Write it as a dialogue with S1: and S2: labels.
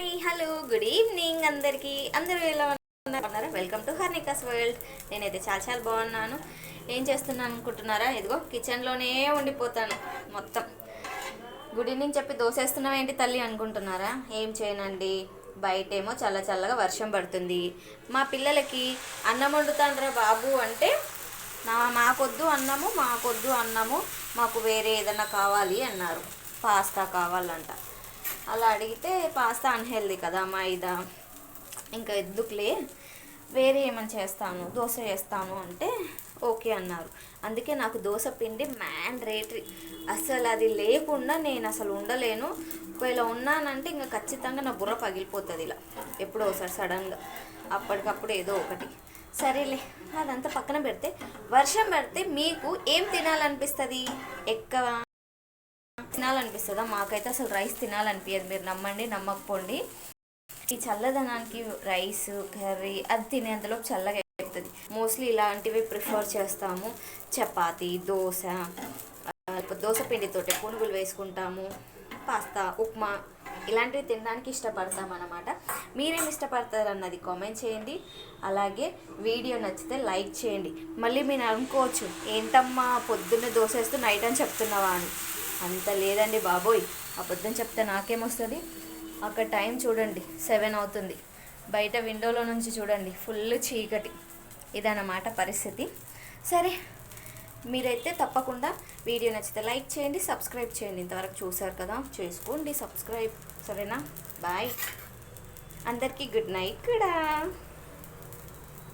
S1: Hi hello good evening అందరికీ. అందరూ ఎలా ఉన్నారా? Welcome to Harnika's world. నేనైతే చాలా చాలా బాగున్నాను. ఏం చేస్తున్నాను అనుకుంటున్నారా? ఇదిగో కిచెన్లోనే ఉండిపోతాను మొత్తం. గుడ్ ఈవినింగ్ చెప్పి దోసేస్తున్నావు ఏంటి తల్లి అనుకుంటున్నారా? ఏం చేయనండి, బయటేమో చల్ల చల్లగా వర్షం పడుతుంది. మా పిల్లలకి అన్నం వండుతాండ్రా బాబు అంటే మాకొద్దు అన్నము మాకు వేరే ఏదైనా కావాలి అన్నారు. పాస్తా కావాలంట. అలా అడిగితే పాస్తా అన్హెల్దీ కదా, మైదా, ఇంకా ఎందుకులే వేరే ఏమైనా చేస్తాను, దోశ చేస్తాను అంటే ఓకే అన్నారు. అందుకే నాకు దోశ పిండి మ్యాండేటరీ. అసలు అది లేకుండా నేను అసలు ఉండలేను. ఒకవేళ ఉన్నానంటే ఇంకా ఖచ్చితంగా నా బుర్ర పగిలిపోతుంది ఇలా ఎప్పుడో ఒకసారి సడన్గా. అప్పటికప్పుడు ఏదో ఒకటి. సరేలే, అదంతా పక్కన పెడితే వర్షం పడితే మీకు ఏం తినాలనిపిస్తుంది? ఎక్కువ తినాలనిపిస్తుందా? మాకైతే అసలు రైస్ తినాలనిపించదు. మీరు నమ్మండి నమ్మకపోండి. ఈ చల్లదనానికి రైస్ కర్రీ అది తినేంతలోపు చల్లగా అయిపోతుంది. మోస్ట్లీ ఇలాంటివి ప్రిఫర్ చేస్తాము. చపాతి, దోశ పిండితోటి పునుగులు వేసుకుంటాము. పాస్తా, ఉప్మా ఇలాంటివి తినడానికి ఇష్టపడతాం అన్నమాట. మీరేం ఇష్టపడతారు అన్నది కామెంట్ చేయండి. అలాగే వీడియో నచ్చితే లైక్ చేయండి. మళ్ళీ మీరు అనుకోవచ్చు, ఏంటమ్మా పొద్దున్నే దోశ వేస్తూ నైట్ అని చెప్తున్నావా అని. అంత లేదండి బాబోయ్, అబద్ధం చెప్తే నాకేమొస్తుంది? అక్కడ టైం చూడండి 7 అవుతుంది. బయట విండోలో నుంచి చూడండి ఫుల్ చీకటి. ఇదన్నమాట పరిస్థితి. సరే, మీరైతే తప్పకుండా వీడియో నచ్చితే లైక్ చేయండి, సబ్స్క్రైబ్ చేయండి. ఇంతవరకు చూసారు కదా, చేసుకోండి సబ్స్క్రైబ్. సరేనా? బాయ్ అందరికీ. గుడ్ నైట్ కూడా.